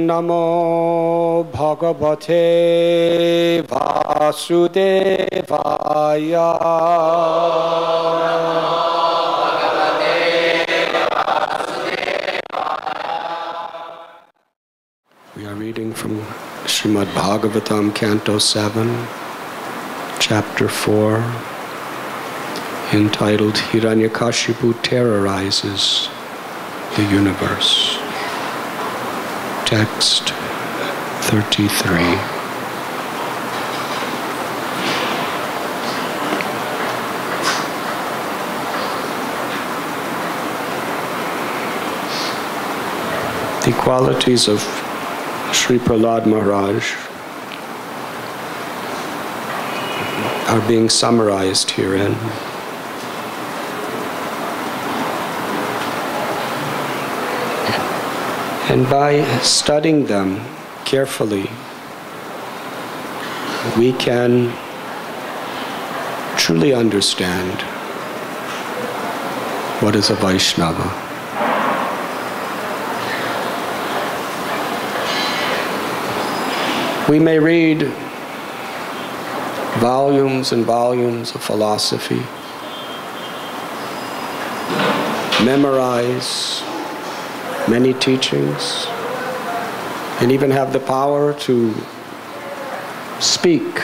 Namo Bhagavate Vasudevaya. We are reading from Srimad Bhagavatam, Canto 7, Chapter 4, entitled Hiranyakashipu Terrorizes the Universe. Text 33. The qualities of Sri Prahlad Maharaj are being summarized herein. And by studying them carefully, we can truly understand what is a Vaishnava. We may read volumes and volumes of philosophy, memorize many teachings, and even have the power to speak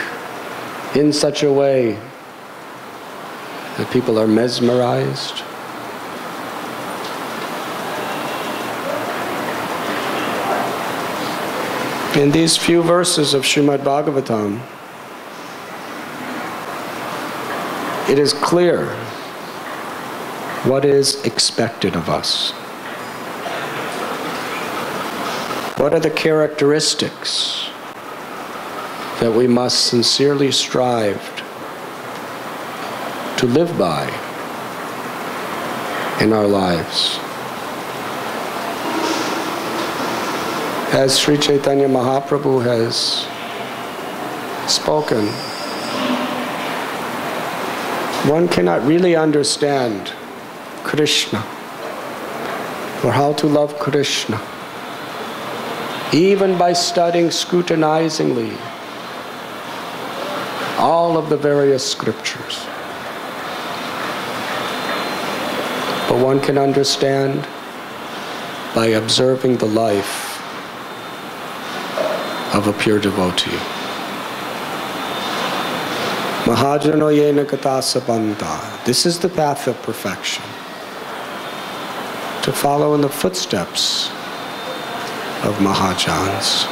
in such a way that people are mesmerized. In these few verses of Srimad Bhagavatam, it is clear what is expected of us. What are the characteristics that we must sincerely strive to live by in our lives? As Sri Chaitanya Mahaprabhu has spoken, one cannot really understand Krishna or how to love Krishna even by studying scrutinizingly all of the various scriptures. But one can understand by observing the life of a pure devotee. Mahajano yena katasa banta. This is the path of perfection. To follow in the footsteps of Mahajans.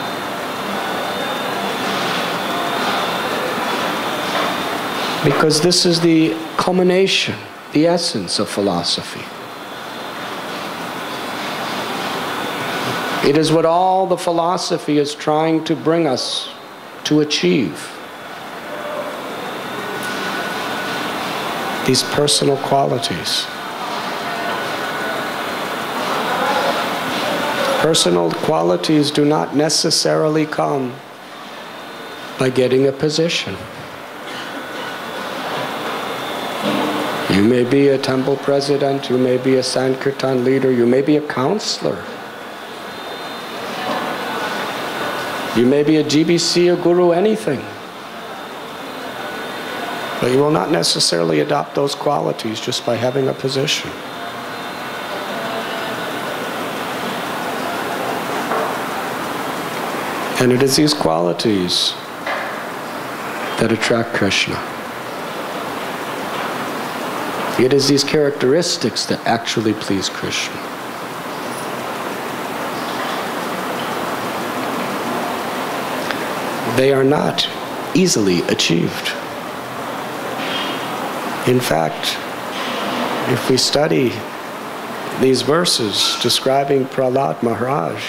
Because this is the culmination, the essence of philosophy. It is what all the philosophy is trying to bring us to achieve. These personal qualities. Personal qualities do not necessarily come by getting a position. You may be a temple president, you may be a Sankirtan leader, you may be a counselor. You may be a GBC, a guru, anything. But you will not necessarily adopt those qualities just by having a position. And it is these qualities that attract Krishna. It is these characteristics that actually please Krishna. They are not easily achieved. In fact, if we study these verses describing Prahlad Maharaj,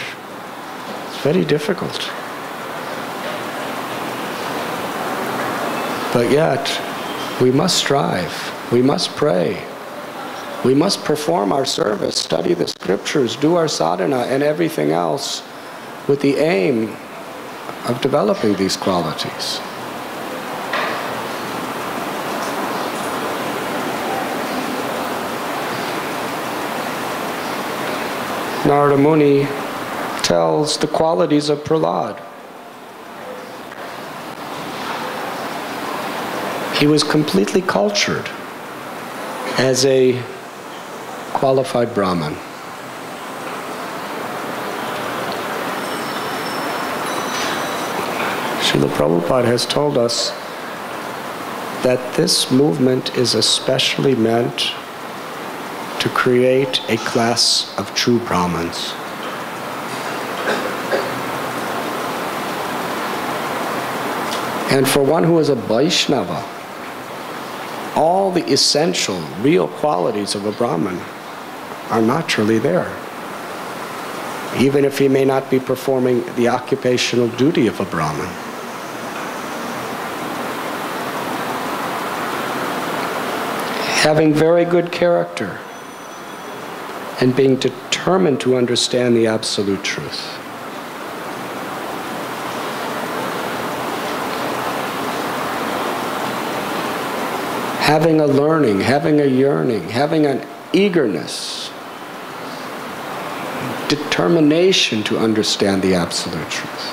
it's very difficult. But yet, we must strive, we must pray, we must perform our service, study the scriptures, do our sadhana and everything else with the aim of developing these qualities. Narada Muni tells the qualities of Prahlad. He was completely cultured as a qualified Brahmin. Srila Prabhupada has told us that this movement is especially meant to create a class of true Brahmins. And for one who is a Vaishnava, all the essential, real qualities of a Brahmin are naturally there, even if he may not be performing the occupational duty of a Brahmin. Having very good character and being determined to understand the absolute truth. Having a learning, having a yearning, having an eagerness, determination to understand the absolute truth.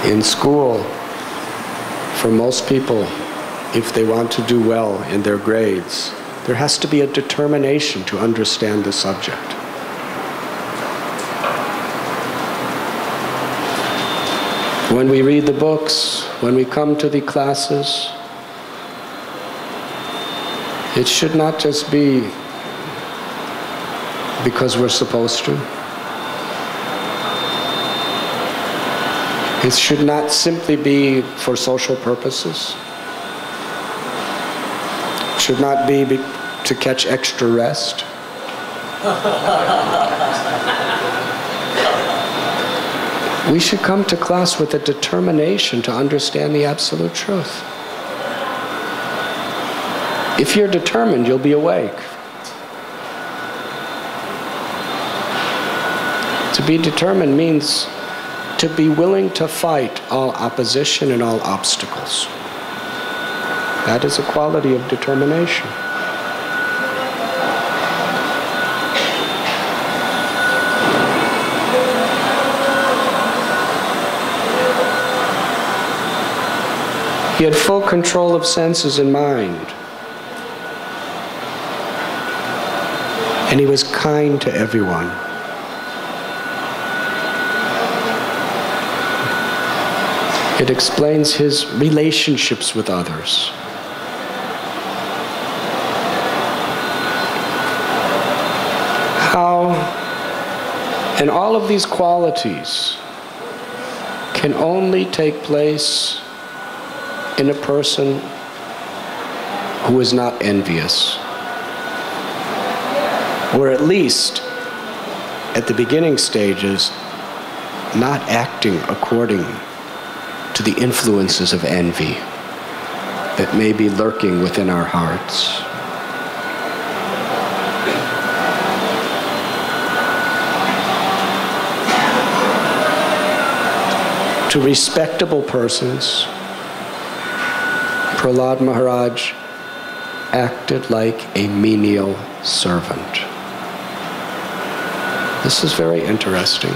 In school, for most people, if they want to do well in their grades, there has to be a determination to understand the subject. When we read the books, when we come to the classes, it should not just be because we're supposed to. It should not simply be for social purposes. It should not be to catch extra rest. We should come to class with a determination to understand the absolute truth. If you're determined, you'll be awake. To be determined means to be willing to fight all opposition and all obstacles. That is a quality of determination. He had full control of senses and mind. And he was kind to everyone. It explains his relationships with others. How, and all of these qualities can only take place in a person who is not envious, or at least at the beginning stages, not acting according to the influences of envy that may be lurking within our hearts. To respectable persons, Prahlad Maharaj acted like a menial servant. This is very interesting.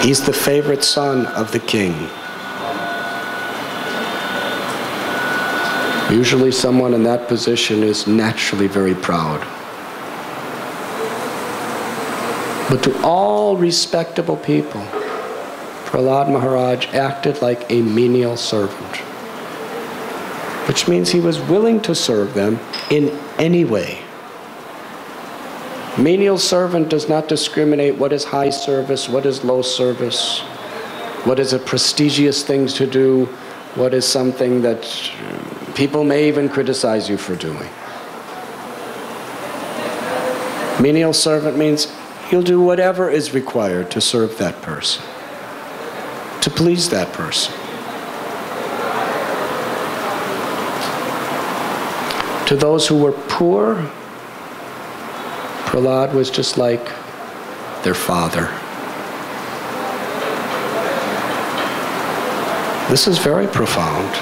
He's the favorite son of the king. Usually someone in that position is naturally very proud. But to all respectable people, Prahlad Maharaj acted like a menial servant, which means he was willing to serve them in any way. Menial servant does not discriminate what is high service, what is low service, what is a prestigious thing to do, what is something that people may even criticize you for doing. Menial servant means you'll do whatever is required to serve that person, to please that person. To those who were poor, Prahlad was just like their father. This is very profound.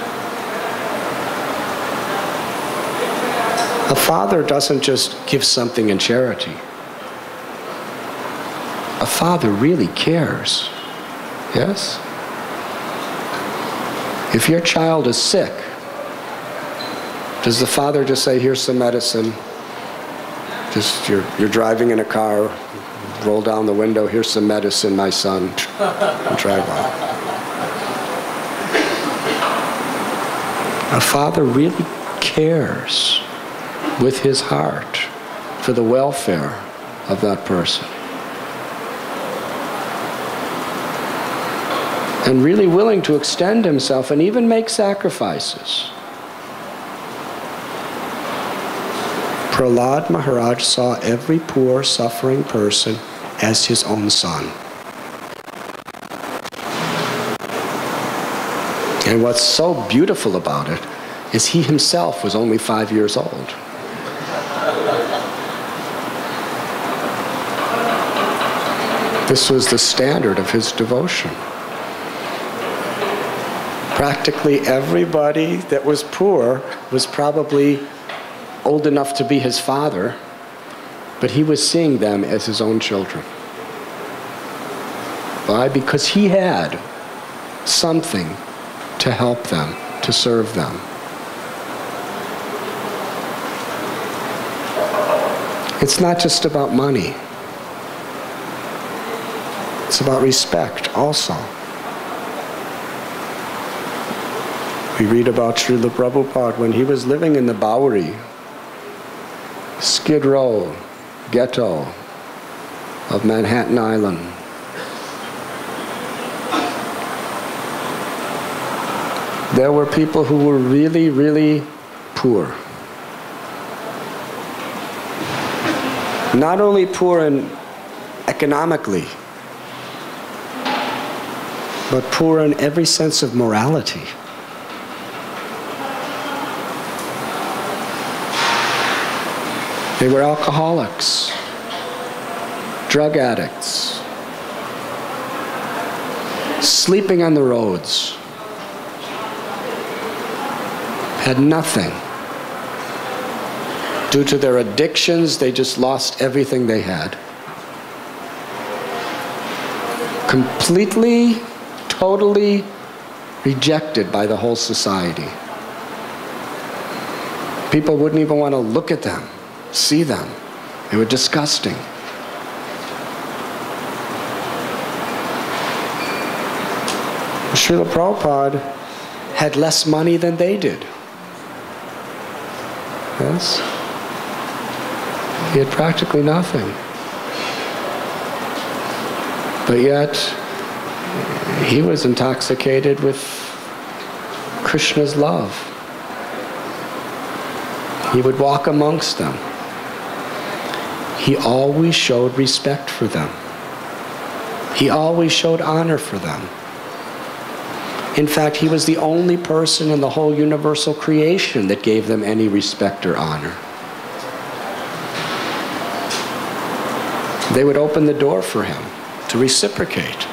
A father doesn't just give something in charity. A father really cares. Yes? If your child is sick, does the father just say, here's some medicine? Just you're driving in a car, roll down the window, here's some medicine, my son, and drive on. A father really cares with his heart for the welfare of that person. And really willing to extend himself and even make sacrifices. Prahlad Maharaj saw every poor, suffering person as his own son. And what's so beautiful about it is he himself was only 5 years old. This was the standard of his devotion. Practically everybody that was poor was probably old enough to be his father, but he was seeing them as his own children. Why? Because he had something to help them, to serve them. It's not just about money. It's about respect also. We read about Srila Prabhupada when he was living in the Bowery, Skid Row ghetto of Manhattan Island. There were people who were really, really poor. Not only poor economically, but poor in every sense of morality. They were alcoholics, drug addicts, sleeping on the roads, had nothing. Due to their addictions, they just lost everything they had. Completely, totally rejected by the whole society. People wouldn't even want to look at them, see them. They were disgusting. Srila Prabhupada had less money than they did. Yes? He had practically nothing. But yet, he was intoxicated with Krishna's love. He would walk amongst them. He always showed respect for them. He always showed honor for them. In fact, he was the only person in the whole universal creation that gave them any respect or honor. They would open the door for him to reciprocate.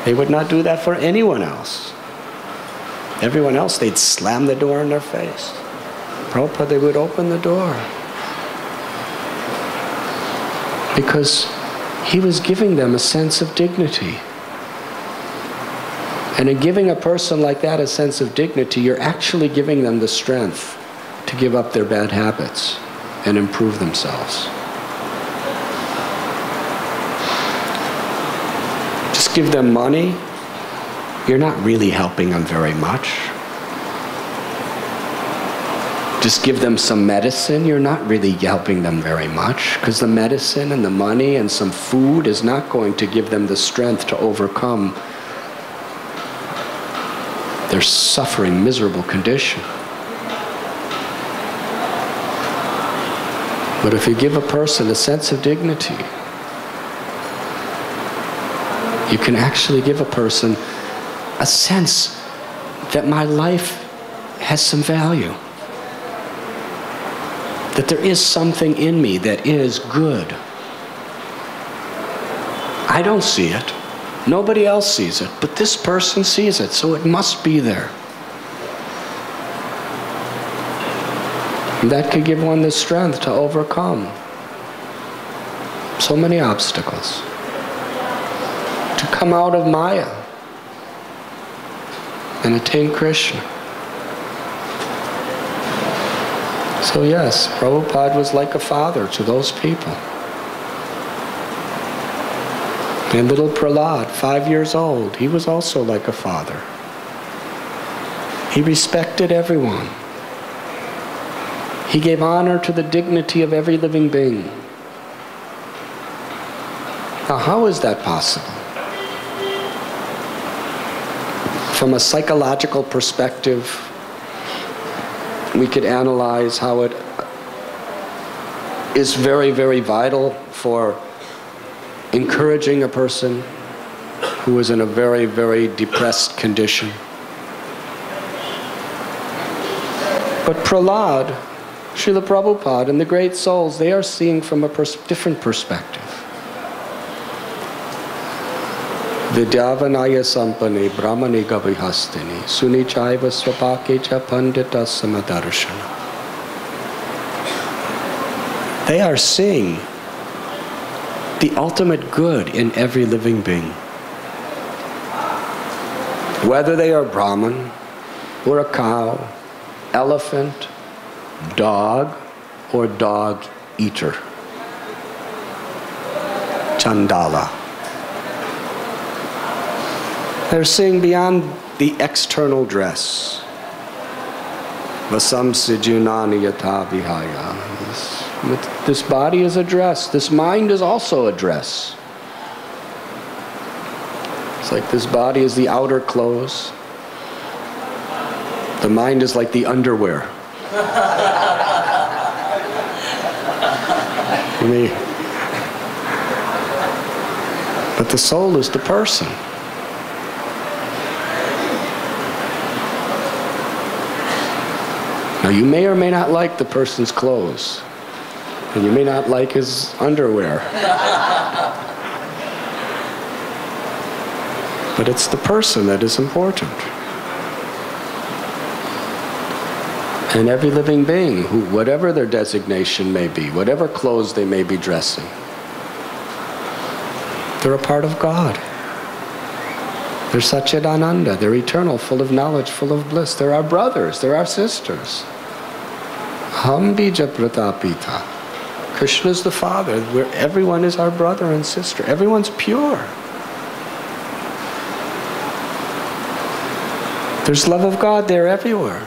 They would not do that for anyone else. Everyone else, they'd slam the door in their face. Prabhupada, they would open the door. Because he was giving them a sense of dignity. And in giving a person like that a sense of dignity, you're actually giving them the strength to give up their bad habits and improve themselves. Just give them money, you're not really helping them very much. Just give them some medicine, you're not really helping them very much, because the medicine and the money and some food is not going to give them the strength to overcome their suffering, miserable condition. But if you give a person a sense of dignity, you can actually give a person a sense that my life has some value. That there is something in me that is good. I don't see it. Nobody else sees it, but this person sees it, so it must be there. And that could give one the strength to overcome so many obstacles, to come out of Maya and attain Krishna. So yes, Prabhupada was like a father to those people. And little Prahlad, 5 years old, he was also like a father. He respected everyone. He gave honor to the dignity of every living being. Now, how is that possible? From a psychological perspective, we could analyze how it is very, very vital for encouraging a person who is in a very, very depressed condition. But Prahlad, Srila Prabhupada, and the great souls, they are seeing from a different perspective. Vidyavanaya sampane brahmani gavihastini sunichaiva swapakecha pandita samadarshana. They are seeing the ultimate good in every living being. Whether they are Brahman, or a cow, elephant, dog, or dog eater. Chandala. They're seeing beyond the external dress. Vasam sijunani yata vihaya. This body is a dress. This mind is also a dress. It's like this body is the outer clothes. The mind is like the underwear. But the soul is the person. Now you may or may not like the person's clothes, and you may not like his underwear. But it's the person that is important. And every living being, who, whatever their designation may be, whatever clothes they may be dressing, they're a part of God. They're Satchidananda, they're eternal, full of knowledge, full of bliss. They're our brothers, they're our sisters. Ham bija pratapita. Krishna is the Father, where everyone is our brother and sister. Everyone's pure. There's love of God there everywhere.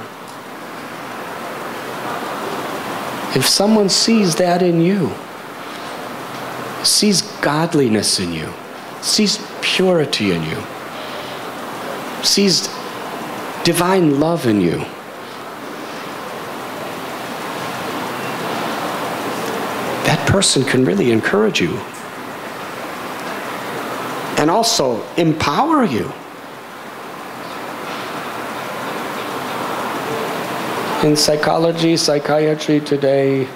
If someone sees that in you, sees godliness in you, sees purity in you, sees divine love in you, that person can really encourage you and also empower you. In psychology, psychiatry today,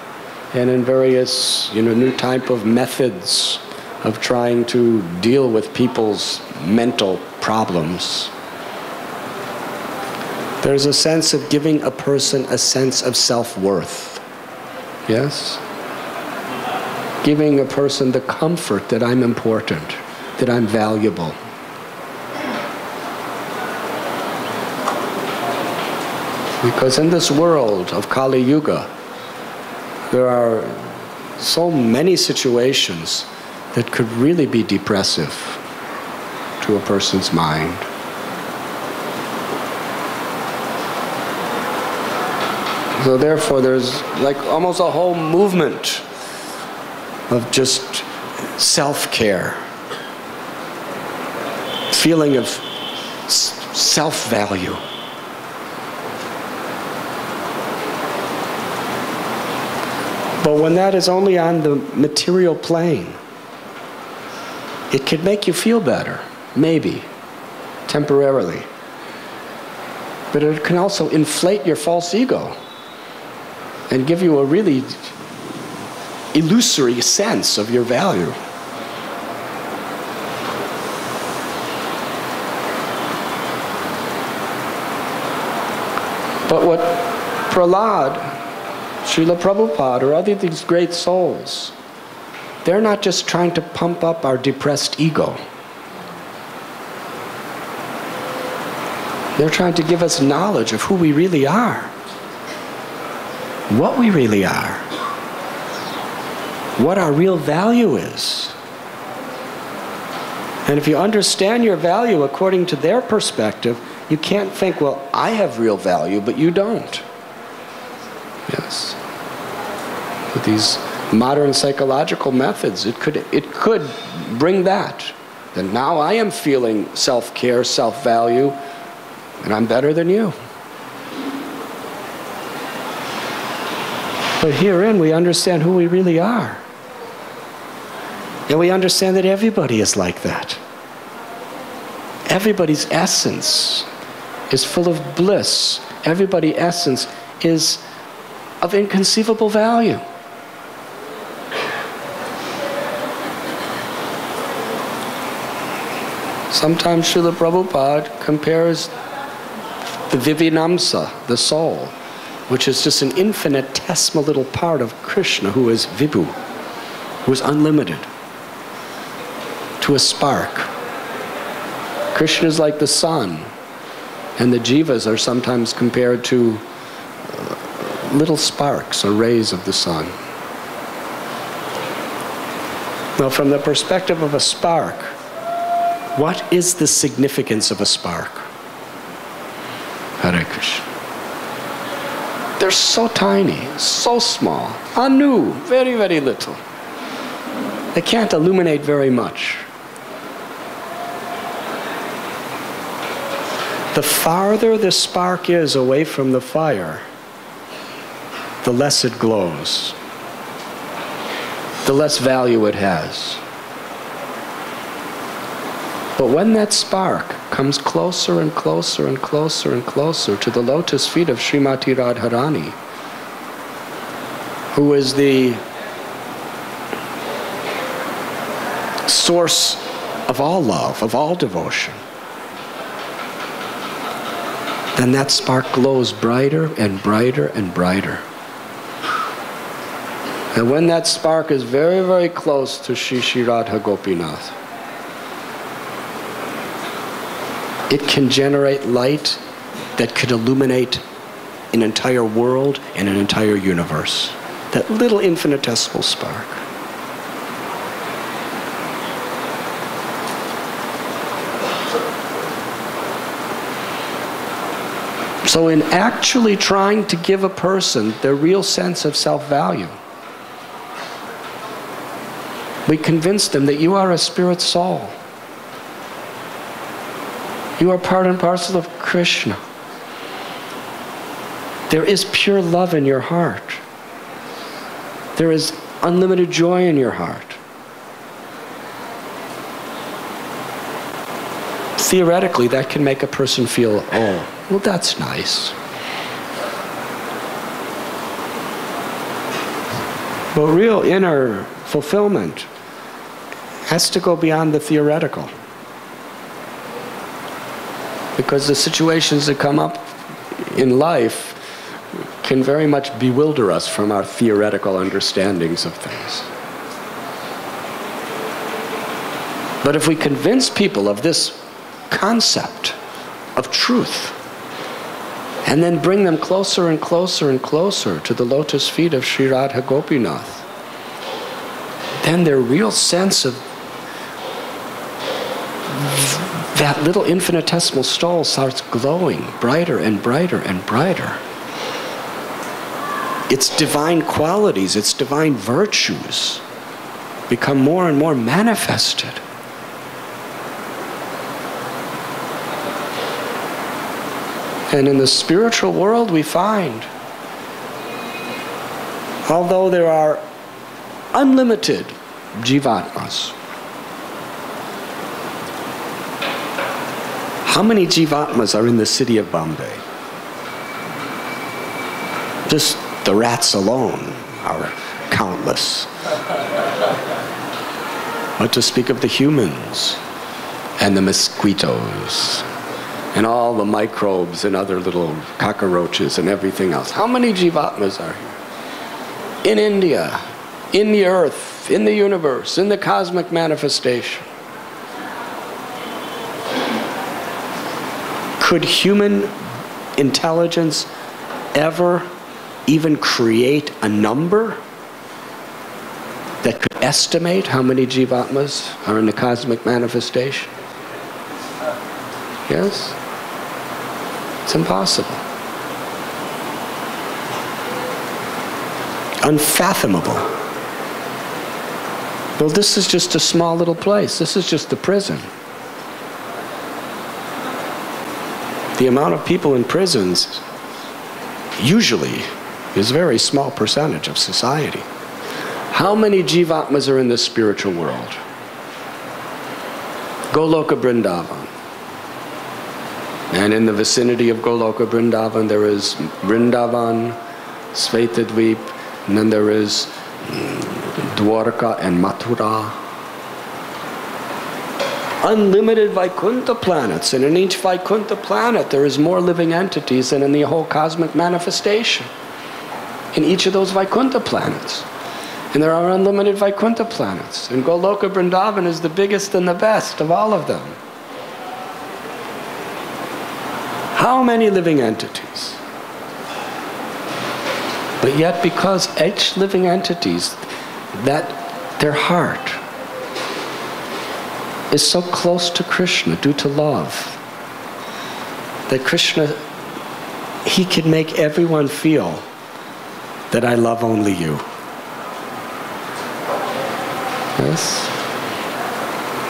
and in various, new type of methods of trying to deal with people's mental problems, there's a sense of giving a person a sense of self-worth. Yes? Giving a person the comfort that I'm important, that I'm valuable. Because in this world of Kali Yuga, there are so many situations that could really be depressive to a person's mind. So therefore there's like almost a whole movement of just self-care, feeling of self-value. But when that is only on the material plane, it can make you feel better, maybe, temporarily. But it can also inflate your false ego and give you a really illusory sense of your value. But what Prahlad Srila Prabhupada or other these great souls, they're not just trying to pump up our depressed ego. They're trying to give us knowledge of who we really are, what we really are, what our real value is. And if you understand your value according to their perspective, you can't think, well, I have real value, but you don't. Yes. With these modern psychological methods, it could bring that. Then now I am feeling self-care, self-value, and I'm better than you. But herein we understand who we really are. And we understand that everybody is like that. Everybody's essence is full of bliss. Everybody's essence is of inconceivable value. Sometimes Srila Prabhupada compares the Vibhinamsa, the soul, which is just an infinitesimal little part of Krishna, who is Vibhu, who is unlimited, to a spark. Krishna is like the sun, and the jivas are sometimes compared to little sparks or rays of the sun. Now, from the perspective of a spark, what is the significance of a spark? Hare Krishna. They're so tiny, so small, anu, very, very little. They can't illuminate very much. The farther the spark is away from the fire, the less it glows, the less value it has. But when that spark comes closer and closer and closer and closer to the lotus feet of Srimati Radharani, who is the source of all love, of all devotion, then that spark glows brighter and brighter and brighter. And when that spark is very, very close to Shri Shri Radha Gopinath, it can generate light that could illuminate an entire world and an entire universe. That little infinitesimal spark. So in actually trying to give a person their real sense of self-value, we convince them that you are a spirit soul. You are part and parcel of Krishna. There is pure love in your heart. There is unlimited joy in your heart. Theoretically, that can make a person feel, oh, well, that's nice. But real inner fulfillment has to go beyond the theoretical. Because the situations that come up in life can very much bewilder us from our theoretical understandings of things. But if we convince people of this concept of truth, and then bring them closer and closer and closer to the lotus feet of Sri Radha Gopinath, then their real sense of that little infinitesimal soul starts glowing brighter and brighter and brighter. Its divine qualities, its divine virtues become more and more manifested. And in the spiritual world we find, although there are unlimited jivatmas, how many jivatmas are in the city of Bombay? Just the rats alone are countless. What to speak of the humans and the mosquitoes and all the microbes and other little cockroaches and everything else. How many jivatmas are here? in India, in the earth, in the universe, in the cosmic manifestation. Could human intelligence ever even create a number that could estimate how many Jivatmas are in the cosmic manifestation? Yes? It's impossible. Unfathomable. Well, this is just a small little place. This is just the prison. The amount of people in prisons usually is a very small percentage of society. How many Jivatmas are in the spiritual world? Goloka Vrindavan. And in the vicinity of Goloka Vrindavan there is Vrindavan, Svetadvip, and then there is Dwarka and Mathura. Unlimited Vaikuntha planets, and in each Vaikuntha planet there is more living entities than in the whole cosmic manifestation. In each of those Vaikuntha planets. And there are unlimited Vaikuntha planets. And Goloka Vrindavan is the biggest and the best of all of them. How many living entities? But yet because each living entities, that their heart is so close to Krishna due to love, that Krishna, he can make everyone feel that I love only you. Yes?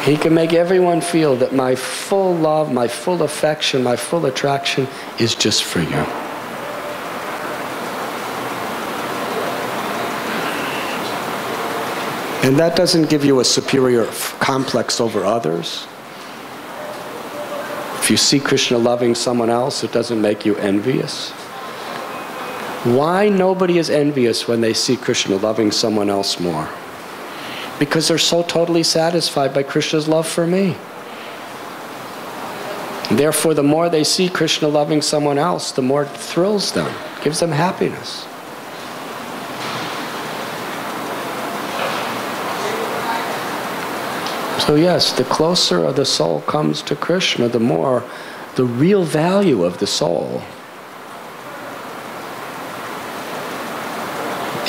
He can make everyone feel that my full love, my full affection, my full attraction is just for you. And that doesn't give you a superior complex over others. If you see Krishna loving someone else, it doesn't make you envious. Why nobody is envious when they see Krishna loving someone else more? Because they're so totally satisfied by Krishna's love for me. And therefore, the more they see Krishna loving someone else, the more it thrills them, gives them happiness. So yes, the closer the soul comes to Krishna, the more the real value of the soul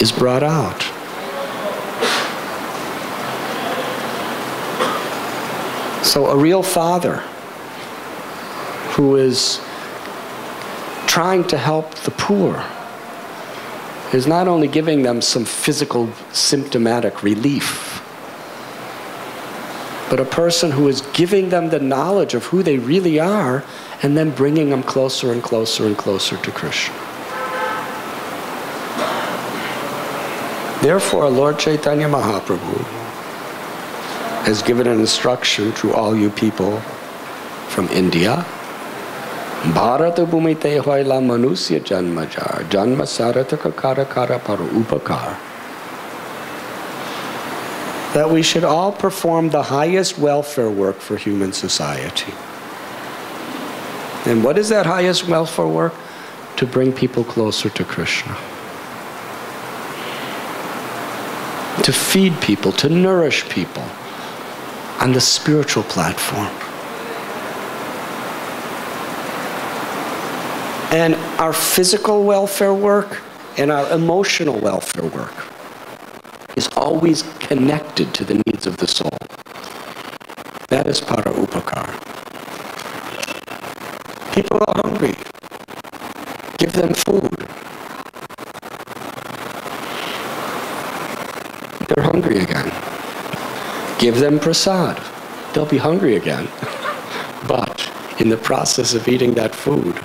is brought out. So a real father who is trying to help the poor is not only giving them some physical symptomatic relief, but a person who is giving them the knowledge of who they really are and then bringing them closer and closer and closer to Krishna. Therefore, Lord Chaitanya Mahaprabhu has given an instruction to all you people from India. Bharata bhumite hoila manusya janmajar, janma sarataka kara kara paru upakar. That we should all perform the highest welfare work for human society. And what is that highest welfare work? To bring people closer to Krishna. To feed people, to nourish people on the spiritual platform. And our physical welfare work and our emotional welfare work is always connected to the needs of the soul. That is para upakar. People are hungry. Give them food. They're hungry again. Give them prasad. They'll be hungry again. But in the process of eating that food,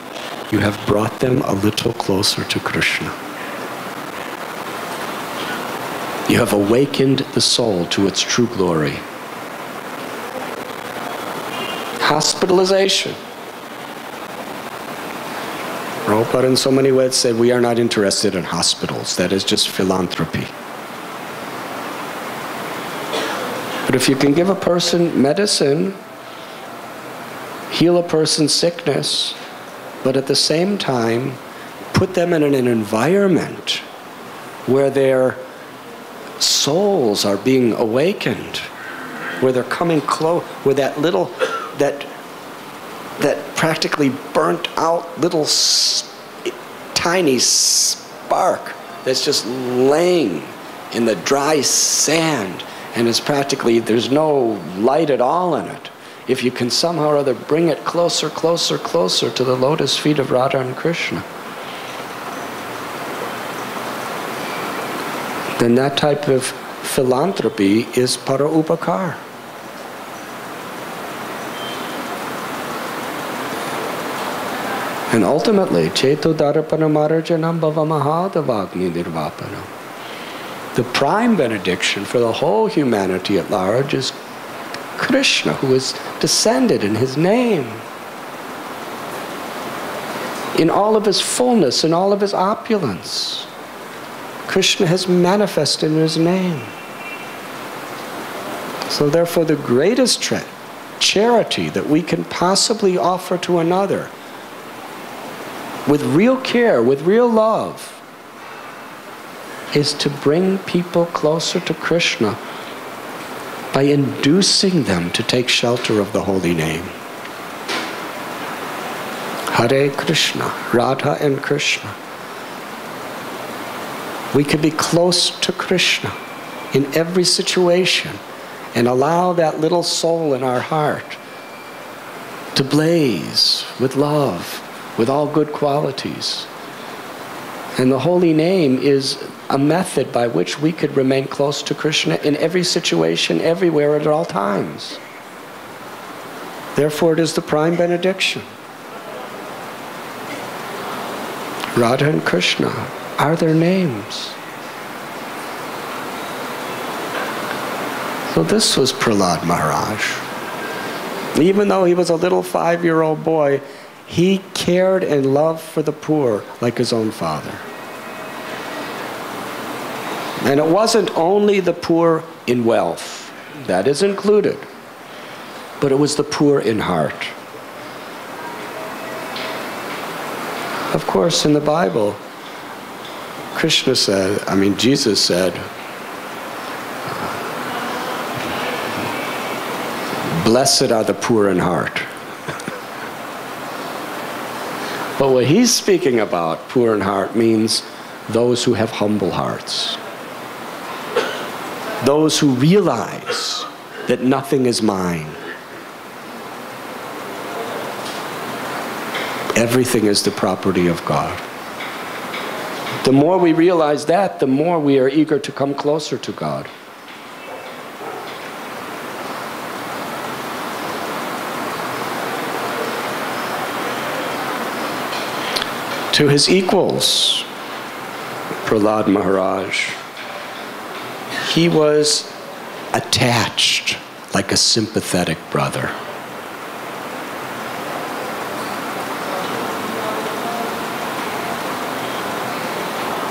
you have brought them a little closer to Krishna. You have awakened the soul to its true glory. Hospitalization. Prabhupada in so many ways said we are not interested in hospitals. That is just philanthropy. But if you can give a person medicine, heal a person's sickness, but at the same time put them in an environment where their souls are being awakened, where they're coming close, where that little, that practically burnt out little tiny spark that's just laying in the dry sand, and it's practically, there's no light at all in it. If you can somehow or other bring it closer, closer, closer to the lotus feet of Radha and Krishna, then that type of philanthropy is para upakar. And ultimately, Cheto Darapana Marajanam Bhava Mahadavagni Nirvapanam. The prime benediction for the whole humanity at large is Krishna, who is descended in his name, in all of his fullness, in all of his opulence. Krishna has manifested in his name. So therefore, the greatest charity that we can possibly offer to another, with real care, with real love, is to bring people closer to Krishna by inducing them to take shelter of the holy name. Hare Krishna, Radha and Krishna. We can be close to Krishna in every situation and allow that little soul in our heart to blaze with love, with all good qualities. And the holy name is a method by which we could remain close to Krishna in every situation, everywhere, at all times. Therefore, it is the prime benediction. Radha and Krishna are their names. So this was Prahlad Maharaj. Even though he was a little 5-year-old boy, he cared and loved for the poor like his own father. And it wasn't only the poor in wealth, that is included, but it was the poor in heart. Of course, in the Bible, Jesus said, blessed are the poor in heart. But what he's speaking about, poor in heart, means those who have humble hearts. Those who realize that nothing is mine. Everything is the property of God. The more we realize that, the more we are eager to come closer to God. To his equals, Prahlad Maharaj, he was attached like a sympathetic brother.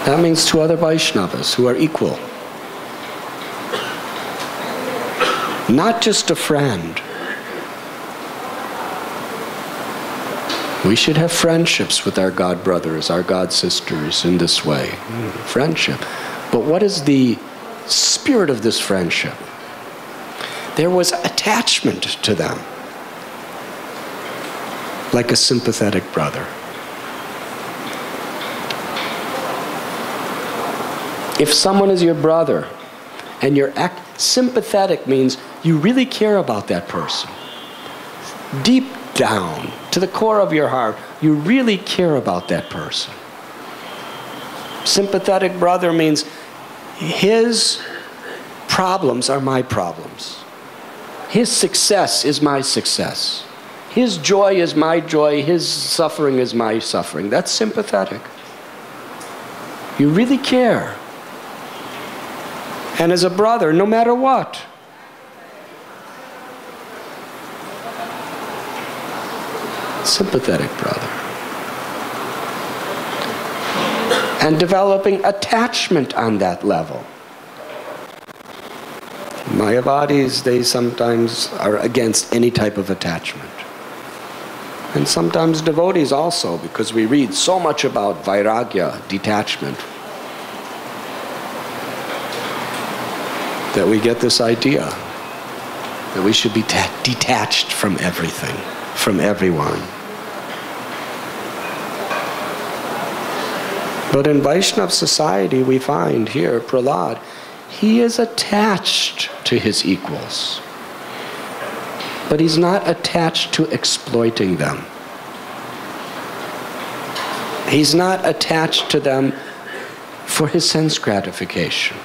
That means to other Vaishnavas who are equal. Not just a friend. We should have friendships with our God brothers, our God sisters in this way. Friendship. But what is the spirit of this friendship? There was attachment to them, like a sympathetic brother. If someone is your brother and you're sympathetic, means you really care about that person. Deep down, to the core of your heart, you really care about that person. Sympathetic brother means his problems are my problems. His success is my success. His joy is my joy. His suffering is my suffering. That's sympathetic. You really care. And as a brother, no matter what, sympathetic brother. And developing attachment on that level. Mayavadis, they sometimes are against any type of attachment. And sometimes devotees also, because we read so much about vairagya, detachment. that we get this idea that we should be detached from everything, from everyone. But in Vaishnava society, we find here, Prahlad, he is attached to his equals. But he's not attached to exploiting them. He's not attached to them for his sense gratification.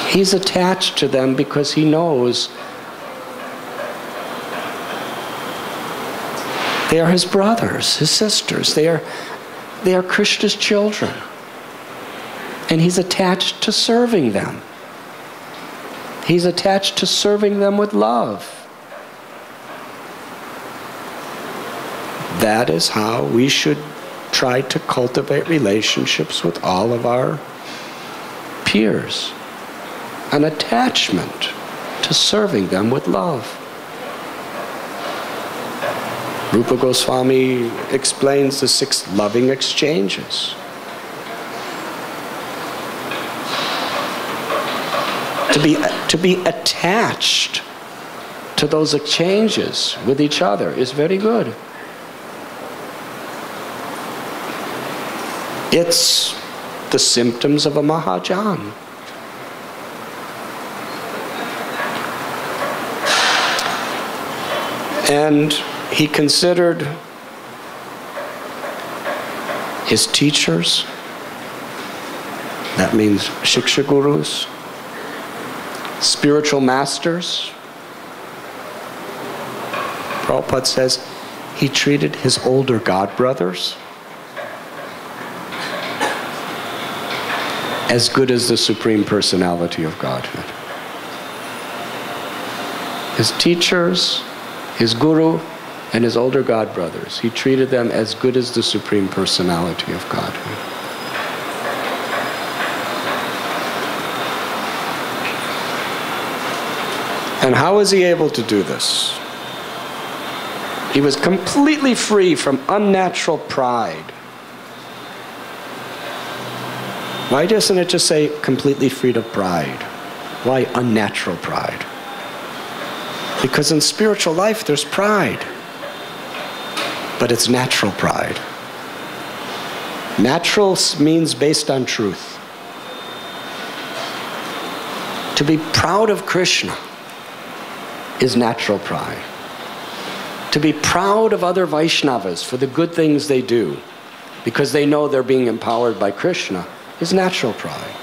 He's attached to them because he knows they are his brothers, his sisters. They are Krishna's children. And he's attached to serving them. He's attached to serving them with love. That is how we should try to cultivate relationships with all of our peers. An attachment to serving them with love. Rupa Goswami explains the 6 loving exchanges. To be attached to those exchanges with each other is very good. It's the symptoms of a Mahajan. And he considered his teachers, that means Shiksha Gurus, spiritual masters. Prabhupada says he treated his older godbrothers as good as the Supreme Personality of Godhead. His teachers, his guru, and his older godbrothers, he treated them as good as the Supreme Personality of Godhead. And how was he able to do this? He was completely free from unnatural pride. Why doesn't it just say completely freed of pride? Why unnatural pride? Because in spiritual life there's pride. But it's natural pride. Natural means based on truth. To be proud of Krishna is natural pride. To be proud of other Vaishnavas for the good things they do, because they know they're being empowered by Krishna, is natural pride.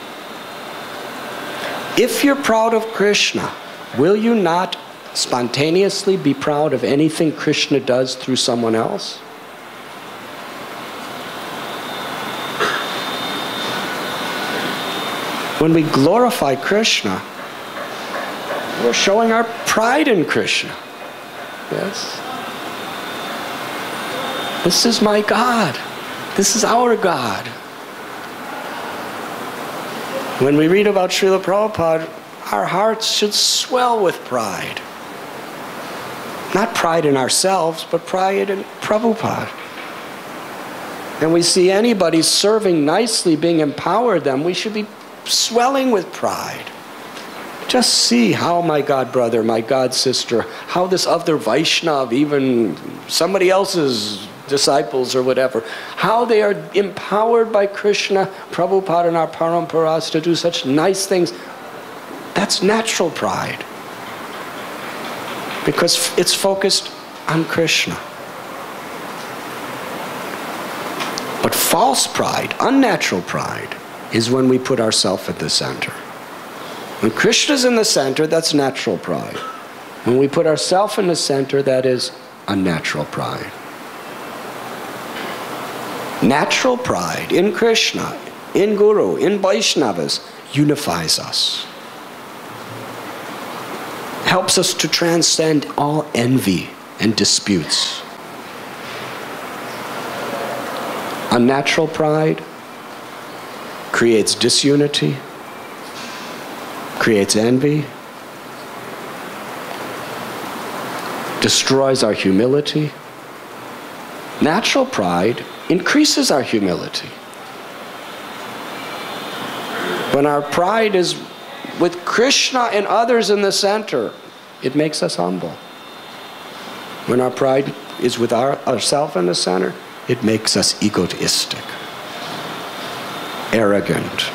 If you're proud of Krishna, will you not spontaneously be proud of anything Krishna does through someone else? When we glorify Krishna, we're showing our pride in Krishna. Yes? This is my God. This is our God. When we read about Srila Prabhupada, our hearts should swell with pride. Not pride in ourselves, but pride in Prabhupada. And we see anybody serving nicely, being empowered them, we should be swelling with pride. Just see how my God brother, my God sister, how this other Vaishnav, even somebody else's disciples or whatever, how they are empowered by Krishna, Prabhupada and our Paramparas to do such nice things. That's natural pride. Because it's focused on Krishna. But false pride, unnatural pride, is when we put ourselves at the center. When Krishna's in the center, that's natural pride. When we put ourselves in the center, that is unnatural pride. Natural pride in Krishna, in Guru, in Vaishnavas, unifies us. Helps us to transcend all envy and disputes. Unnatural pride creates disunity, creates envy, destroys our humility. Natural pride increases our humility. When our pride is with Krishna and others in the center, it makes us humble. When our pride is with ourselves in the center, it makes us egotistic, arrogant.